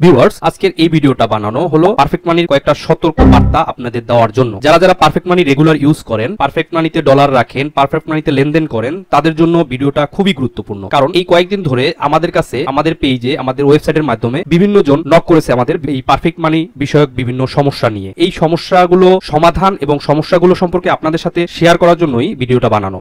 Viewers, আজকের এই ভিডিওটা বানানো হলো পারফেক্ট মানির কয়েকটা সতর্ক বার্তা আপনাদের দেওয়ার জন্য। যারা পারফেক্ট মানি রেগুলার ইউজ করেন, পারফেক্ট মানিতে ডলার রাখেন, পারফেক্ট মানিতে লেনদেন করেন, তাদের জন্য ভিডিওটা খুবই গুরুত্বপূর্ণ। কারণ এই কয়েকদিন ধরে আমাদের কাছে, আমাদের পেজে, আমাদের ওয়েবসাইটের মাধ্যমে বিভিন্ন জন নক করেছে আমাদের এই পারফেক্ট মানি বিষয়ক বিভিন্ন সমস্যা নিয়ে। এই সমস্যাগুলো সমাধান এবং সমস্যাগুলো সম্পর্কে আপনাদের সাথে শেয়ার করার জন্যই ভিডিওটা বানানো।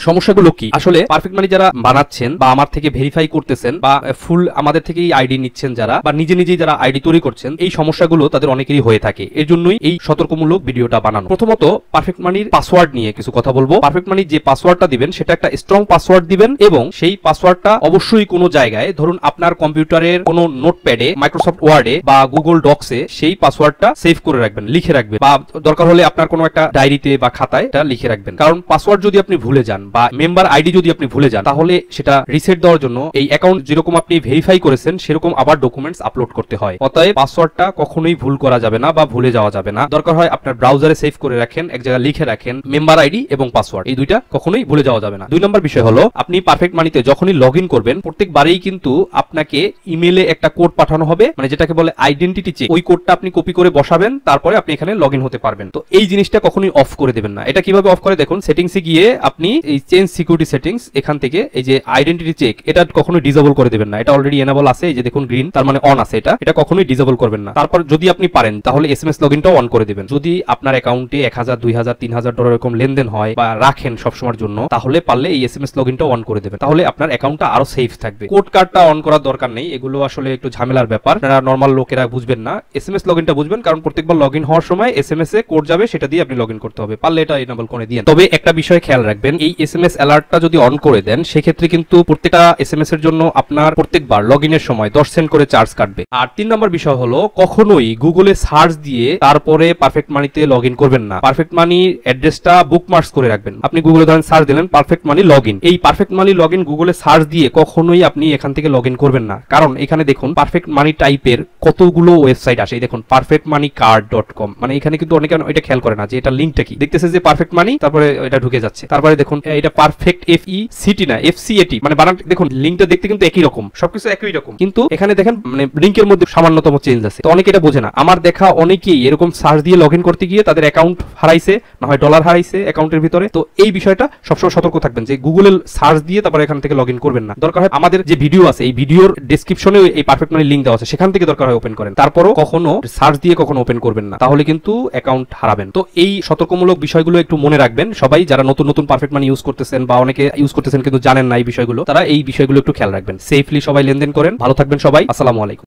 সমস্যাগুলো কি? আসলে পারফেক্ট মানি যারা বানাচ্ছেন বা আমার থেকে ভেরিফাই করতেছেন বা ফুল আমাদের থেকেই আইডি নিচ্ছেন যারা, বা নিজেই যারা আইডি তৈরি করছেন, এই সমস্যাগুলো তাদের অনেকেরই হয়ে থাকে। এর জন্যই এই সতর্কমূলক ভিডিওটা বানানো। প্রথমত পারফেক্ট মানির পাসওয়ার্ড নিয়ে কিছু কথা বলবো। পারফেক্ট মানি যে পাসওয়ার্ডটা দিবেন সেটা একটা স্ট্রং পাসওয়ার্ড দিবেন, এবং সেই পাসওয়ার্ডটা অবশ্যই কোনো জায়গায়, ধরুন আপনার কম্পিউটারের কোনো নোটপ্যাডে, মাইক্রোসফট ওয়ার্ডে বা গুগল ডক্সে সেই পাসওয়ার্ডটা সেভ করে রাখবেন, লিখে রাখবেন, বা দরকার হলে আপনার কোনো একটা ডায়েরিতে বা খাতায় এটা লিখে রাখবেন। কারণ পাসওয়ার্ড যদি আপনি ভুলে যান বা মেম্বার আইডি যদি আপনি ভুলে যান, তাহলে সেটা রিসেট দেওয়ার জন্য এই অ্যাকাউন্ট যেরকম আপনি ভেরিফাই করেছেন সেরকম আবার ডকুমেন্টস আপলোড করতে হয়। অতএব পাসওয়ার্ডটা কখনোই ভুল করা যাবে না বা ভুলে যাওয়া যাবে না। দরকার হয় আপনার ব্রাউজারে সেভ করে রাখেন, এক জায়গায় লিখে রাখেন মেম্বার আইডি এবং পাসওয়ার্ড, এই দুইটা কখনোই ভুলে যাওয়া যাবে না। 2 নম্বর বিষয় হলো, আপনি পারফেক্ট মানিতে যখনই লগইন করবেন, প্রত্যেকবারেই কিন্তু আপনাকে ইমেলে একটা কোড পাঠানো হবে, মানে যেটাকে বলে আইডেন্টিটি চেক। ওই কোডটা আপনি কপি করে বসাবেন, তারপরে আপনি এখানে লগইন হতে পারবেন। তো এই জিনিসটা কখনোই অফ করে দেবেন না। এটা কিভাবে অফ করে দেখুন, সেটিংসে গিয়ে আপনি এই চেঞ্জ সিকিউরিটি সেটিংস, এখান থেকে এই যে আইডেন্টিটি চেক, এটা কখনোই ডিসেবল করে দেবেন না। এটা অলরেডি এনেবল আছে, এই যে দেখুন গ্রিন, তার মানে অন আছে। এটা কখনোই ডিসেবল করবেন না। তারপর যদি আপনি পারেন তাহলে এসএমএস লগইনটাও অন করে দিবেন। যদি আপনার অ্যাকাউন্টে 1000, 2000, 3000 ডলার এরকম লেনদেন হয় বা রাখেন সবসময়ের জন্য, তাহলে পারলে এই এসএমএস লগইনটাও অন করে দেবেন। তাহলে আপনার অ্যাকাউন্টটা আরো সেফ থাকবে। কোড কার্ডটা অন করার দরকার নেই, এগুলো আসলে একটু ঝামেলার ব্যাপার, আপনারা নরমাল লোকেরা বুঝবেন না। এসএমএস লগইনটা বুঝবেন, কারণ প্রত্যেকবার লগইন হওয়ার সময় এসএমএস এ কোড যাবে, সেটা দিয়ে আপনি লগইন করতে হবে। পারলে এটা এনেবল করে দিন। তবে একটা বিষয় খেয়াল রাখবেন, এই এসএমএস অ্যালার্টটা যদি অন করে দেন, সেক্ষেত্রে কিন্তু প্রত্যেকটা এসএমএস এর জন্য আপনার প্রত্যেকবার লগইনের সময় 10 সেন্ট করে চার্জ কাটবে। আর 3 নম্বর বিষয় হলো, কখনোই গুগলে সার্চ দিয়ে তারপরে পারফেক্ট মানিতে লগইন করবেন না। পারফেক্ট মানির অ্যাড্রেসটা বুকমার্কস করে রাখবেন। আপনি গুগলে ধরেন সার্চ দিলেন পারফেক্ট মানি লগইন, এই পারফেক্ট মানি লগইন গুগলে সার্চ দিয়ে কখনোই আপনি এখান থেকে লগইন করবেন না। কারণ এখানে দেখুন পারফেক্ট মানি টাইপের কতগুলো ওয়েবসাইট আসে। দেখুন perfectmoneycard.com, মানে এখানে কিন্তু অনেকে এটা খেয়াল করে না যে এটা লিংকটা কি। দেখতেছে যে পারফেক্ট মানি, তারপরে এটা ঢুকে যাচ্ছে। তারপরে দেখুন এটা পারফেক্ট FECT না FCAT, মানে বানান দেখুন লিংকটা দেখতে কিন্তু একই রকম, সবকিছু একই রকম, কিন্তু এখানে দেখেন মানে লিংকের মধ্যে সামান্যতম চেঞ্জ আছে। তো অনেকে এটা বোঝে না। আমার দেখা অনেকেই এরকম সার্চ দিয়ে লগইন করতে গিয়ে তাদের অ্যাকাউন্ট হারাইছে, না হয় ডলার হারাইছে অ্যাকাউন্টের ভিতরে। তো এই বিষয়টা সবসময় সতর্ক থাকবেন যে গুগলে সার্চ দিয়ে তারপরে এখান থেকে লগইন করবেন না। দরকার হয় আমাদের যে ভিডিও আছে, এই ভিডিওর ডেসক্রিপশনে এই পারফেক্ট মানি লিংক দেওয়া আছে, সেখান থেকে দরকার হয় ওপেন করেন। তারপরও কখনো সার্চ দিয়ে কখনো ওপেন করবেন না, তাহলে কিন্তু অ্যাকাউন্ট হারাবেন। তো এই সতর্কমূলক বিষয়গুলো একটু মনে রাখবেন সবাই, যারা নতুন পারফেক্ট মানি ইউজ করতেছেন বা অনেকে ইউজ করতেছেন কিন্তু জানেন না এই বিষয়গুলো, তারা এই বিষয়গুলো একটু খেয়াল রাখবেন। সেফলি সবাই লেনদেন করেন। ভালো থাকবেন সবাই। আসসালামু আলাইকুম।